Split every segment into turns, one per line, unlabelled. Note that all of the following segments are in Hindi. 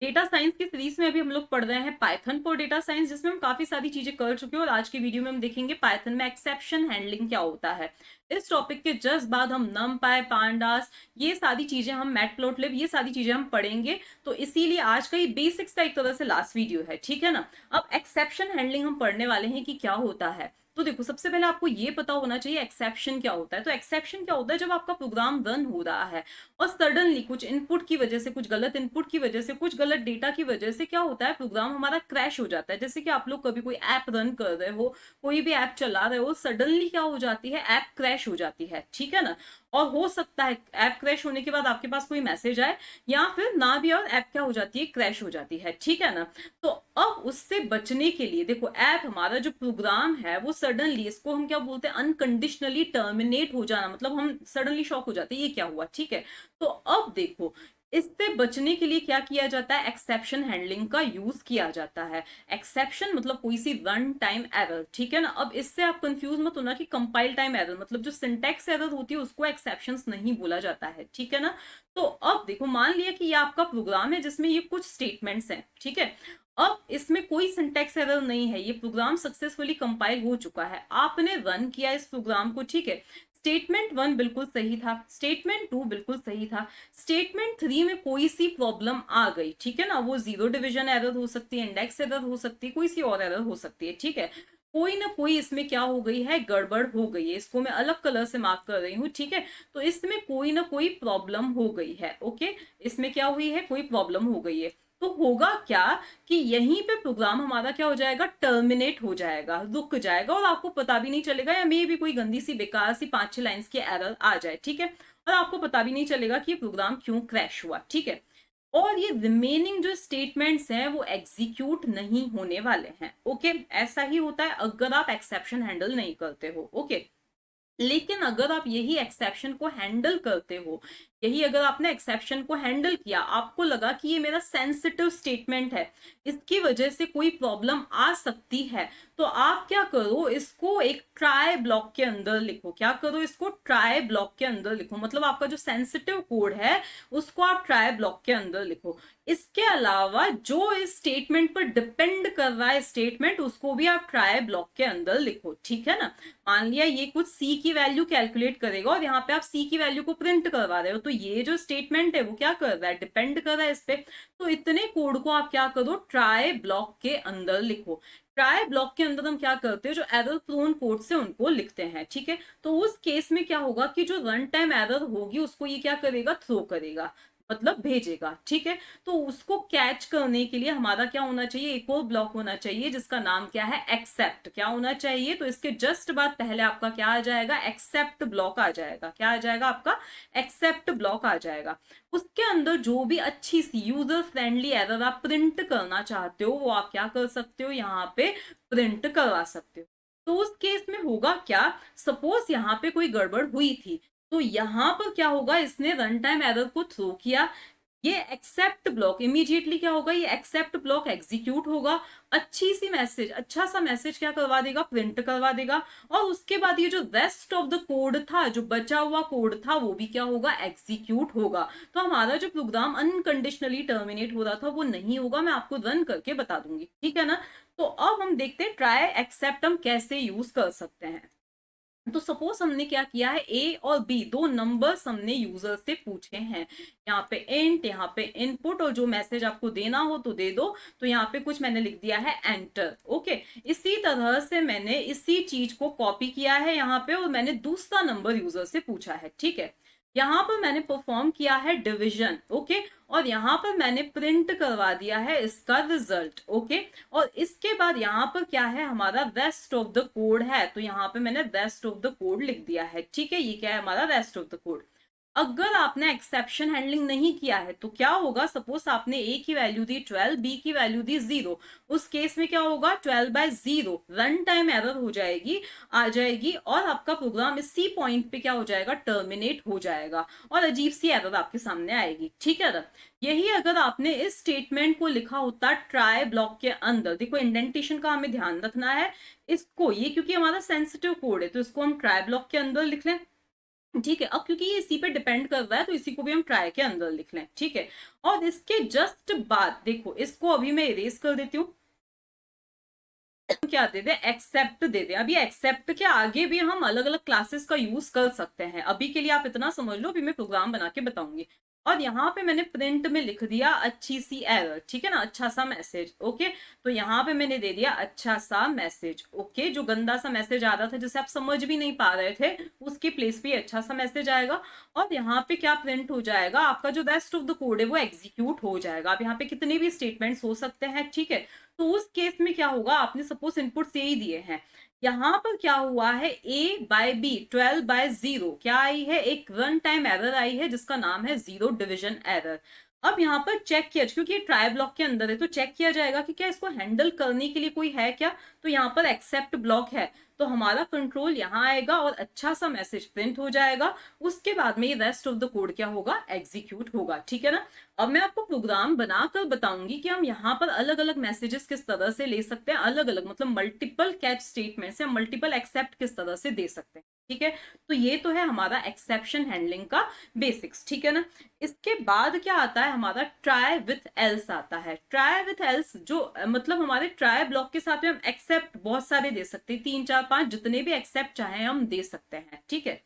डेटा साइंस की सीरीज में अभी हम लोग पढ़ रहे हैं पाइथन फॉर डेटा साइंस, जिसमें हम काफी सारी चीजें कर चुके हैं और आज की वीडियो में हम देखेंगे पाइथन में एक्सेप्शन हैंडलिंग क्या होता है। इस टॉपिक के जस्ट बाद हम नमपाई, पांडास, ये सारी चीजें हम मैटप्लोटलिब, ये सारी चीजें हम पढ़ेंगे। तो इसीलिए आज का ये बेसिक्स का एक तरह से लास्ट वीडियो है, ठीक है ना। अब एक्सेप्शन हैंडलिंग हम पढ़ने वाले हैं कि क्या होता है। तो देखो, सबसे पहले आपको ये पता होना चाहिए एक्सेप्शन क्या होता है। तो एक्सेप्शन क्या होता है, जब आपका प्रोग्राम रन हो रहा है और सडनली कुछ इनपुट की वजह से, कुछ गलत इनपुट की वजह से, कुछ गलत डेटा की वजह से क्या होता है, प्रोग्राम हमारा क्रैश हो जाता है। जैसे कि आप लोग कभी कोई ऐप रन कर रहे हो, कोई भी ऐप चला रहे हो, सडनली क्या हो जाती है, ऐप क्रैश हो जाती है, ठीक है ना। और हो सकता है ऐप क्रैश होने के बाद आपके पास कोई मैसेज आए या फिर ना भी, और ऐप क्या हो जाती है, क्रैश हो जाती है, ठीक है ना। तो अब उससे बचने के लिए देखो, ऐप हमारा जो प्रोग्राम है वो सडनली, इसको हम क्या बोलते हैं, अनकंडीशनली टर्मिनेट हो जाना, मतलब हम सडनली शॉक हो जाते हैं, ये क्या हुआ, ठीक है। तो अब देखो, इससे बचने के लिए क्या किया जाता है, एक्सेप्शन हैंडलिंग का यूज किया जाता है। एक्सेप्शन मतलब कोई सी रन टाइम एरर, ठीक है ना। अब इससे आप कंफ्यूज मत होना कि कंपाइल टाइम एरर मतलब जो सिंटैक्स एरर होती है उसको एक्सेप्शंस नहीं बोला जाता है, ठीक है ना। तो अब देखो, मान लिया कि ये आपका प्रोग्राम है जिसमें ये कुछ स्टेटमेंट्स हैं, ठीक है। अब इसमें कोई सिंटैक्स एरर नहीं है, ये प्रोग्राम सक्सेसफुली कंपाइल हो चुका है, आपने रन किया इस प्रोग्राम को, ठीक है। स्टेटमेंट 1 बिल्कुल सही था, स्टेटमेंट 2 बिल्कुल सही था, स्टेटमेंट 3 में कोई सी प्रॉब्लम आ गई, ठीक है ना। वो जीरो डिवीजन एरर हो सकती है, इंडेक्स एरर हो सकती है, कोई सी और एरर हो सकती है, ठीक है। कोई ना कोई इसमें क्या हो गई है, गड़बड़ हो गई है, इसको मैं अलग कलर से मार्क कर रही हूँ, ठीक है। तो इसमें कोई ना कोई प्रॉब्लम हो गई है, ओके। इसमें क्या हुई है, कोई प्रॉब्लम हो गई है। तो होगा क्या कि यहीं पे प्रोग्राम हमारा क्या हो जाएगा, टर्मिनेट हो जाएगा, रुक जाएगा, और आपको पता भी नहीं चलेगा, या मे भी कोई गंदी सी बेकार सी 5-6 लाइंस की एरर आ जाए, ठीक है। और आपको पता भी नहीं चलेगा कि ये प्रोग्राम क्यों क्रैश हुआ, ठीक है। और ये रिमेनिंग जो स्टेटमेंट्स हैं वो एग्जीक्यूट नहीं होने वाले हैं, ओके। ऐसा ही होता है अगर आप एक्सेप्शन हैंडल नहीं करते हो, ओके। लेकिन अगर आप यही एक्सेप्शन को हैंडल करते हो, यही अगर आपने एक्सेप्शन को हैंडल किया, आपको लगा कि ये मेरा सेंसिटिव स्टेटमेंट है, इसकी वजह से कोई प्रॉब्लम आ सकती है, तो आप क्या करो, इसको एक ट्राई ब्लॉक के अंदर लिखो। क्या करो, इसको ट्राई ब्लॉक के अंदर लिखो, मतलब आपका जो सेंसिटिव कोड है उसको आप ट्राई ब्लॉक के अंदर लिखो। इसके अलावा जो इस स्टेटमेंट पर डिपेंड कर रहा है स्टेटमेंट, उसको भी आप ट्राई ब्लॉक के अंदर लिखो, ठीक है ना। मान लिया ये कुछ सी की वैल्यू कैलकुलेट करेगा और यहाँ पे आप सी की वैल्यू को प्रिंट करवा रहे हो, तो ये जो स्टेटमेंट है वो क्या कर रहा है, डिपेंड कर रहा है इस पे। तो इतने कोड को आप क्या करो, ट्राई ब्लॉक के अंदर लिखो। ट्राई ब्लॉक के अंदर हम क्या करते हैं, जो एरर प्रोन कोड से उनको लिखते हैं, ठीक है। तो उस केस में क्या होगा कि जो रन टाइम एरर होगी उसको ये क्या करेगा, थ्रो करेगा, मतलब भेजेगा, ठीक है। तो उसको कैच करने के लिए हमारा क्या होना चाहिए, एक और ब्लॉक होना चाहिए जिसका नाम क्या है, एक्सेप्ट। क्या होना चाहिए, तो इसके जस्ट बाद पहले आपका क्या आ जाएगा, एक्सेप्ट ब्लॉक आ जाएगा। क्या आ जाएगा आपका, एक्सेप्ट ब्लॉक आ जाएगा। उसके अंदर जो भी अच्छी सी यूजर फ्रेंडली एरर आप प्रिंट करना चाहते हो वो आप क्या कर सकते हो, यहाँ पे प्रिंट करवा सकते हो। तो उस केस में होगा क्या, सपोज यहाँ पे कोई गड़बड़ हुई थी, तो यहां पर क्या होगा, इसने रन टाइम एरर को थ्रो किया, ये एक्सेप्ट ब्लॉक इमीडिएटली क्या होगा, ये एक्सेप्ट ब्लॉक एग्जीक्यूट होगा, अच्छी सी मैसेज, अच्छा सा मैसेज क्या करवा देगा, प्रिंट करवा देगा। और उसके बाद ये जो रेस्ट ऑफ द कोड था, जो बचा हुआ कोड था, वो भी क्या होगा, एग्जीक्यूट होगा। तो हमारा जो प्रोग्राम अनकंडीशनली टर्मिनेट हो रहा था वो नहीं होगा, मैं आपको रन करके बता दूंगी, ठीक है ना। तो अब हम देखते हैं ट्राई एक्सेप्ट हम कैसे यूज कर सकते हैं। तो सपोज हमने क्या किया है, ए और बी दो नंबर्स हमने यूजर से पूछे हैं, यहाँ पे इंट, यहाँ पे इनपुट, और जो मैसेज आपको देना हो तो दे दो। तो यहाँ पे कुछ मैंने लिख दिया है एंटर, ओके। इसी तरह से मैंने इसी चीज को कॉपी किया है यहाँ पे, और मैंने दूसरा नंबर यूजर से पूछा है, ठीक है। यहाँ पर मैंने परफॉर्म किया है डिवीजन, ओके। और यहाँ पर मैंने प्रिंट करवा दिया है इसका रिजल्ट, ओके। और इसके बाद यहाँ पर क्या है, हमारा रेस्ट ऑफ द कोड है, तो यहाँ पे मैंने रेस्ट ऑफ द कोड लिख दिया है, ठीक है। ये क्या है, हमारा रेस्ट ऑफ द कोड। अगर आपने एक्सेप्शन हैंडलिंग नहीं किया है तो क्या होगा, सपोज आपने ए की वैल्यू दी 12, बी की वैल्यू दी 0, उस केस में क्या होगा, 12/0 रन टाइम एरर हो जाएगी, आ जाएगी, और आपका प्रोग्राम इसी पॉइंट पे क्या हो जाएगा, टर्मिनेट हो जाएगा, और अजीब सी एरर आपके सामने आएगी, ठीक है ना। यही अगर आपने इस स्टेटमेंट को लिखा होता ट्राई ब्लॉक के अंदर, देखो इंडेंटेशन का हमें ध्यान रखना है, इसको ये क्योंकि हमारा सेंसिटिव कोड है तो इसको हम ट्राई ब्लॉक के अंदर लिख लें, ठीक है, अब क्योंकि ये इसी पे डिपेंड कर रहा है तो इसी को भी हम ट्राई के अंदर लिख लें। ठीक है, और इसके जस्ट बाद देखो, इसको अभी मैं इरेज कर देती हूँ, क्या दे दे, एक्सेप्ट दे दे। अभी एक्सेप्ट के आगे भी हम अलग अलग क्लासेस का यूज कर सकते हैं, अभी के लिए आप इतना समझ लो, अभी मैं प्रोग्राम बना के बताऊंगी। और यहाँ पे मैंने प्रिंट में लिख दिया अच्छी सी एरर, ठीक है ना, अच्छा सा मैसेज। ओके, तो यहाँ पे मैंने दे दिया अच्छा सा मैसेज। ओके, जो गंदा सा मैसेज आ रहा था जिसे आप समझ भी नहीं पा रहे थे, उसके प्लेस पे अच्छा सा मैसेज आएगा। और यहाँ पे क्या प्रिंट हो जाएगा, आपका जो रेस्ट ऑफ द कोड है वो एग्जीक्यूट हो जाएगा। आप यहाँ पे कितने भी स्टेटमेंट्स हो सकते हैं, ठीक है। तो उस केस में क्या होगा, आपने सपोज इनपुट ए ही दिए हैं, यहाँ पर क्या हुआ है, A/B 12/0 क्या आई है, एक रन टाइम एरर आई है जिसका नाम है जीरो डिविजन एरर। अब यहाँ पर चेक किया, क्योंकि ये ट्राई ब्लॉक के अंदर है तो चेक किया जाएगा कि क्या इसको हैंडल करने के लिए कोई है क्या। तो यहाँ पर एक्सेप्ट ब्लॉक है, तो हमारा कंट्रोल यहाँ आएगा और अच्छा सा मैसेज प्रिंट हो जाएगा। उसके बाद में ये रेस्ट ऑफ द कोड क्या होगा, एग्जीक्यूट होगा। ठीक है ना। अब मैं आपको प्रोग्राम बनाकर बताऊंगी कि हम यहाँ पर अलग अलग मैसेजेस किस तरह से ले सकते हैं, अलग अलग मतलब मल्टीपल कैच स्टेटमेंट से मल्टीपल एक्सेप्ट किस तरह से दे सकते हैं। ठीक है, तो ये तो है हमारा एक्सेप्शन हैंडलिंग का बेसिक्स। ठीक है ना। इसके बाद क्या आता है, हमारा ट्राई विथ एल्स आता है। ट्राई विथ एल्स जो मतलब हमारे ट्राई ब्लॉक के साथ में हम एक्सेप्ट बहुत सारे दे सकते हैं, 3 4 5 जितने भी एक्सेप्ट चाहे हम दे सकते हैं। ठीक है,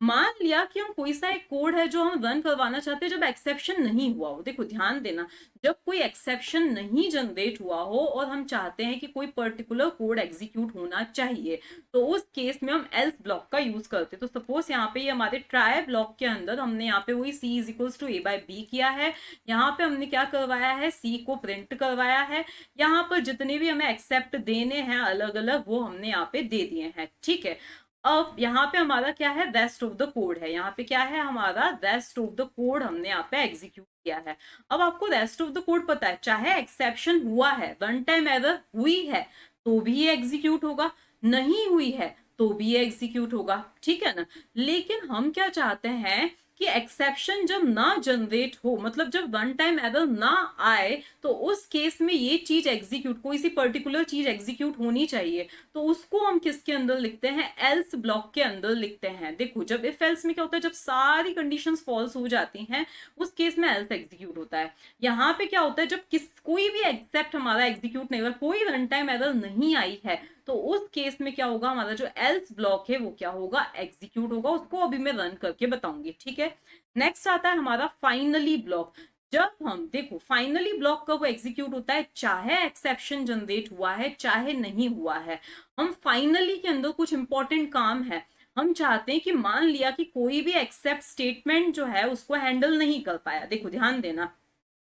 मान लिया कि हम कोई सा एक कोड है जो हम रन करवाना चाहते हैं जब एक्सेप्शन नहीं हुआ हो। देखो ध्यान देना, जब कोई एक्सेप्शन नहीं जनरेट हुआ हो और हम चाहते हैं कि कोई पर्टिकुलर कोड एग्जीक्यूट होना चाहिए, तो उस केस में हम एल्स ब्लॉक का यूज करते हैं। तो सपोज यहाँ पे ये हमारे ट्राई ब्लॉक के अंदर हमने यहाँ पे वही C is equals to A/B किया है। यहाँ पे हमने क्या करवाया है, C को प्रिंट करवाया है। यहाँ पर जितने भी हमें एक्सेप्ट देने हैं अलग अलग, वो हमने यहाँ पे दे दिए हैं। ठीक है, अब यहाँ पे हमारा क्या है, रेस्ट ऑफ द कोड है। यहाँ पे क्या है, हमारा रेस्ट ऑफ द कोड हमने यहाँ पे एग्जीक्यूट किया है। अब आपको रेस्ट ऑफ द कोड पता है, चाहे एक्सेप्शन हुआ है, वन टाइम एरर हुई है तो भी ये एग्जीक्यूट होगा, नहीं हुई है तो भी ये एग्जीक्यूट होगा। ठीक है ना। लेकिन हम क्या चाहते हैं कि एक्सेप्शन जब ना जनरेट हो, मतलब जब वन टाइम एरर ना आए, तो उस केस में ये चीज एग्जीक्यूट, कोई सी पर्टिकुलर चीज एग्जीक्यूट होनी चाहिए। तो उसको हम किसके अंदर लिखते हैं, एल्स ब्लॉक के अंदर लिखते हैं। देखो जब इफ एल्स में क्या होता है, जब सारी कंडीशंस फॉल्स हो जाती हैं उस केस में एल्स एग्जीक्यूट होता है। यहाँ पे क्या होता है, जब कोई भी एक्सेप्ट हमारा एग्जीक्यूट नहीं हुआ, कोई रन टाइम एरर नहीं आई है, तो उस केस में क्या होगा, हमारा जो एल्स ब्लॉक है वो क्या होगा, एग्जीक्यूट होगा। उसको अभी मैं रन करके बताऊंगी। ठीक है, नेक्स्ट आता है हमारा फाइनली ब्लॉक। जब हम देखो फाइनली ब्लॉक कब एग्जीक्यूट होता है, चाहे एक्सेप्शन जनरेट हुआ है चाहे नहीं हुआ है। हम फाइनली के अंदर कुछ इंपॉर्टेंट काम है, हम चाहते हैं कि मान लिया कि कोई भी एक्सेप्ट स्टेटमेंट जो है उसको हैंडल नहीं कर पाया। देखो ध्यान देना,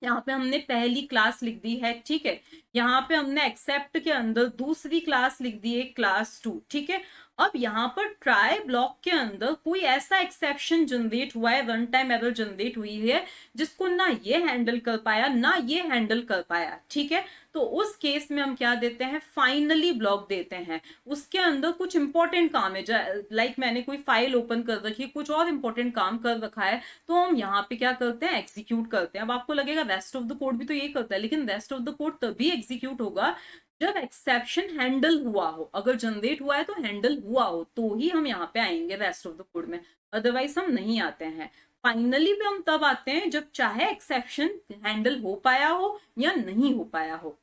यहाँ पे हमने पहली क्लास लिख दी है। ठीक है, यहाँ पे हमने एक्सेप्ट के अंदर दूसरी क्लास लिख दी है, क्लास 2। ठीक है, अब यहाँ पर ट्राई ब्लॉक के अंदर कोई ऐसा एक्सेप्शन जनरेट हुआ है, वन टाइम एरर जनरेट हुई है जिसको ना ये हैंडल कर पाया ना ये हैंडल कर पाया। ठीक है, तो उस केस में हम क्या देते हैं, फाइनली ब्लॉक देते हैं। उसके अंदर कुछ इंपॉर्टेंट काम है, लाइक मैंने कोई फाइल ओपन कर रखी है, कुछ और इंपॉर्टेंट काम कर रखा है, तो हम यहाँ पे क्या करते हैं, एग्जीक्यूट करते हैं। अब आपको लगेगा रेस्ट ऑफ द कोड भी तो ये करता है, लेकिन रेस्ट ऑफ द कोड तभी एग्जीक्यूट होगा जब एक्सेप्शन हैंडल हुआ हो। अगर जनरेट हुआ है तो हैंडल हुआ हो तो ही हम यहाँ पे आएंगे रेस्ट ऑफ द कोड में, अदरवाइज हम नहीं आते हैं। फाइनली पे हम तब आते हैं जब चाहे एक्सेप्शन हैंडल हो पाया हो या नहीं हो पाया हो।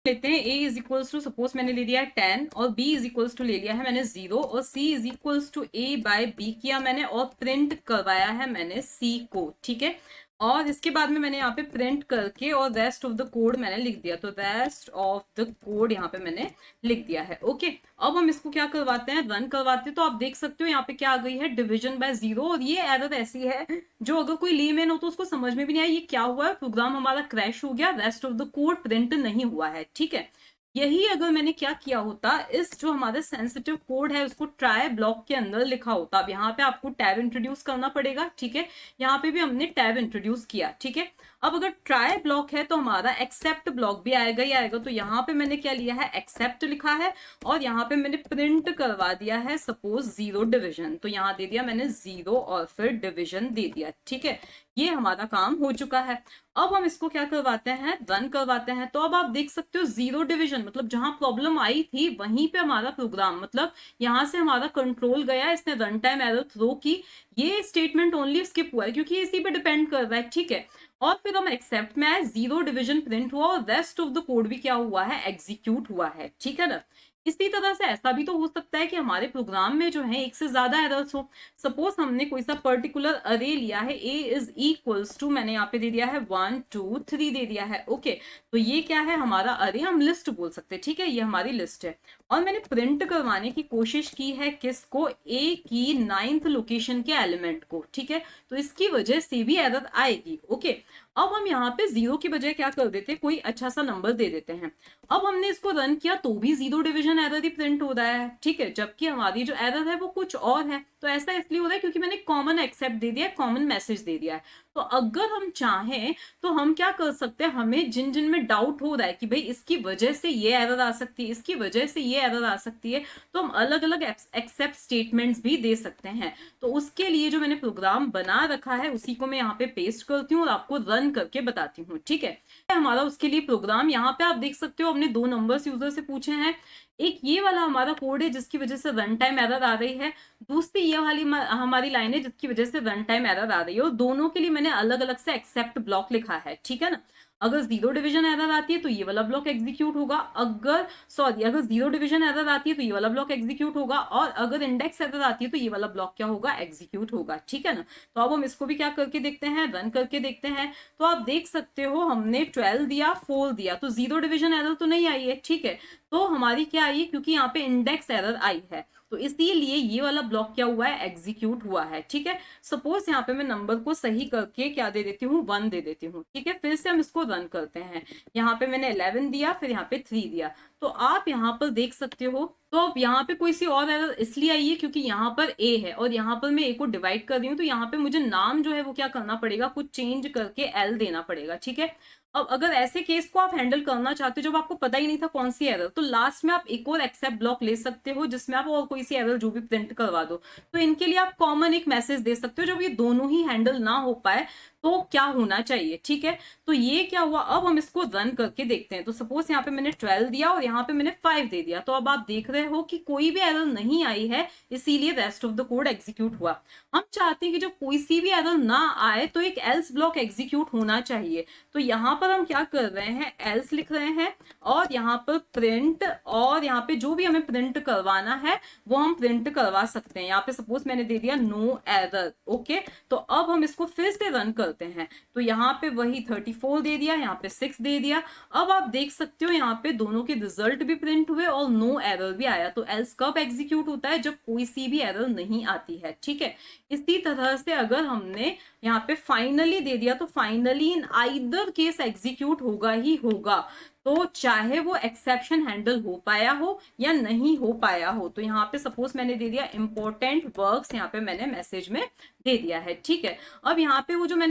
लेते हैं a is equals to, suppose मैंने ले लिया है 10 और b इज इक्वल्स टू ले लिया है मैंने 0 और c is equals to A/B किया मैंने और प्रिंट करवाया है मैंने c को। ठीक है, और इसके बाद में मैंने यहाँ पे प्रिंट करके और रेस्ट ऑफ द कोड मैंने लिख दिया, तो रेस्ट ऑफ द कोड यहाँ पे मैंने लिख दिया है। ओके, अब हम इसको क्या करवाते हैं, रन करवाते हैं। तो आप देख सकते हो यहाँ पे क्या आ गई है, डिविजन बाय 0। और ये एरर ऐसी है जो अगर कोई लेमैन हो तो उसको समझ में भी नहीं आया ये क्या हुआ है, प्रोग्राम हमारा क्रैश हो गया, rest of the code print नहीं हुआ है। ठीक है, यही अगर मैंने क्या किया होता, इस जो हमारे सेंसिटिव कोड है उसको ट्राई ब्लॉक के अंदर लिखा होता। अब यहाँ पे आपको टैब इंट्रोड्यूस करना पड़ेगा। ठीक है, यहाँ पे भी हमने टैब इंट्रोड्यूस किया। ठीक है, अब अगर ट्राई ब्लॉक है तो हमारा एक्सेप्ट ब्लॉक भी आएगा ही आएगा। तो यहाँ पे मैंने क्या लिया है, एक्सेप्ट लिखा है और यहाँ पे मैंने प्रिंट करवा दिया है सपोज 0 डिविजन। तो यहाँ दे दिया मैंने 0 और फिर डिविजन दे दिया। ठीक है, ये हमारा काम हो चुका है। अब हम इसको क्या करवाते हैं, रन करवाते हैं। तो अब आप देख सकते हो जीरो डिवीजन, मतलब जहां प्रॉब्लम आई थी वहीं पे हमारा प्रोग्राम, मतलब यहां से हमारा कंट्रोल गया, इसने रन टाइम एरर थ्रो की। ये स्टेटमेंट ओनली स्किप हुआ है क्योंकि इसी पे डिपेंड कर रहा है, ठीक है। और फिर हम एक्सेप्ट में आए, जीरो डिवीजन प्रिंट हुआ और रेस्ट ऑफ द कोड भी क्या हुआ है, एग्जीक्यूट हुआ है, ठीक है ना। इसी तरह से ऐसा भी तो हो सकता है कि हमारे प्रोग्राम में जो है एक से ज्यादा एरर्स हो। सपोज हमने कोई सा पर्टिकुलर अरे लिया है, a इज इक्वल्स टू, मैंने यहाँ पे दे दिया है 1 2 3 दे दिया है, ओके। तो ये क्या है, हमारा अरे, हम लिस्ट बोल सकते हैं, ठीक है, ये हमारी लिस्ट है। और मैंने प्रिंट करवाने की कोशिश की है किसको, a की 9th लोकेशन के एलिमेंट को, ठीक है। तो इसकी वजह से भी एरर आएगी, ओके। अब हम यहाँ पे जीरो की बजाय क्या कर देते हैं, कोई अच्छा सा नंबर दे देते हैं। अब हमने इसको रन किया तो भी जीरो डिवीजन एरर ही प्रिंट हो रहा है, ठीक है, जबकि हमारी जो एरर है वो कुछ और है। तो ऐसा इसलिए हो रहा है क्योंकि मैंने कॉमन एक्सेप्ट दे दिया है, कॉमन मैसेज दे दिया है। तो अगर हम चाहें तो हम क्या कर सकते हैं, हमें जिन जिन में डाउट हो रहा है कि भाई इसकी वजह से ये एरर आ सकती है, इसकी वजह से ये एरर आ सकती है, तो हम अलग अलग एक्सेप्ट स्टेटमेंट्स भी दे सकते हैं। तो उसके लिए जो मैंने प्रोग्राम बना रखा है उसी को मैं यहाँ पे पेस्ट करती हूँ और आपको रन करके बताती हूँ, ठीक है। हमारा उसके लिए प्रोग्राम, यहाँ पे आप देख सकते हो हमने दो नंबर्स यूजर से पूछे हैं। एक ये वाला हमारा कोड है जिसकी वजह से रन टाइम एरर आ रही है, दूसरी ये वाली हमारी लाइन है जिसकी वजह से रन टाइम एरर आ रही है, और दोनों के लिए मैंने अलग अलग से एक्सेप्ट ब्लॉक लिखा है, ठीक है ना। अगर जीरो डिवीजन एरर आती है तो ये वाला ब्लॉक एग्जीक्यूट होगा, अगर जीरो डिवीजन एरर आती है तो ये वाला ब्लॉक एग्जीक्यूट होगा, और अगर इंडेक्स एरर आती है तो ये वाला ब्लॉक क्या होगा, एग्जीक्यूट होगा, ठीक है ना। तो अब हम इसको भी क्या करके देखते हैं, रन करके देखते हैं। तो आप देख सकते हो हमने 12 दिया, 4 दिया, तो जीरो डिवीजन एरर तो नहीं आई है, ठीक है। तो हमारी क्या आई है, क्योंकि यहाँ पे इंडेक्स एरर आई है, तो इसीलिए ये वाला ब्लॉक क्या हुआ है, एग्जीक्यूट हुआ है, ठीक है। सपोज यहाँ पे मैं नंबर को सही करके क्या दे देती हूँ, 1 दे देती हूँ, ठीक है। फिर से हम इसको रन करते हैं। यहाँ पे मैंने 11 दिया, फिर यहाँ पे 3 दिया। तो आप यहाँ पर देख सकते हो, तो अब यहाँ पे कोई सी और एरर इसलिए आई है क्योंकि यहाँ पर a है और यहाँ पर मैं a को डिवाइड कर रही हूँ, तो यहाँ पे मुझे नाम जो है वो क्या करना पड़ेगा, कुछ चेंज करके l देना पड़ेगा, ठीक है। अब अगर ऐसे केस को आप हैंडल करना चाहते हो जब आपको पता ही नहीं था कौन सी एरर, तो लास्ट में आप एक और एक्सेप्ट ब्लॉक ले सकते हो जिसमें आप और कोई सी एरर जो भी प्रिंट करवा दो। तो इनके लिए आप कॉमन एक मैसेज दे सकते हो, जब ये दोनों ही हैंडल ना हो पाए तो क्या होना चाहिए, ठीक है। तो ये क्या हुआ, अब हम इसको रन करके देखते हैं। तो सपोज यहाँ पे मैंने 12 दिया और यहाँ पे मैंने 5 दे दिया, तो अब आप देख रहे हो कि कोई भी एरर नहीं आई है, इसीलिए rest of the code execute हुआ। हम चाहते हैं कि जब कोई सी भी एरर ना आए तो एक एल्स ब्लॉक एग्जीक्यूट होना चाहिए। तो यहाँ पर हम क्या कर रहे हैं, एल्स लिख रहे हैं और यहाँ पर प्रिंट, और यहाँ पे जो भी हमें प्रिंट करवाना है वो हम प्रिंट करवा सकते हैं। यहाँ पे सपोज मैंने दे दिया नो एरर, ओके। तो अब हम इसको फिर से रन करते हैं। तो यहाँ पे वही 34 दे दिया, यहाँ पे 6 दे दिया। अब आप देख सकते हो यहाँ पे दोनों के रिजल्ट भी प्रिंट हुए और नो एरर भी आया। तो एल्स कब एग्जीक्यूट होता है, जब कोई सी भी एरर नहीं आती है, ठीक है। इसी तरह से अगर हमने यहाँ पे फाइनली दे दिया तो finally in either case execute होगा ही होगा। तो चाहे वो एक्सेप्शन हैंडल हो पाया हो या नहीं हो पाया हो। तो यहाँ पे सपोज मैंने दे दिया इंपॉर्टेंट वर्क्स, यहाँ पे मैंने मैसेज में दे दिया है, ठीक है। अब यहाँ पे वो जो मैंने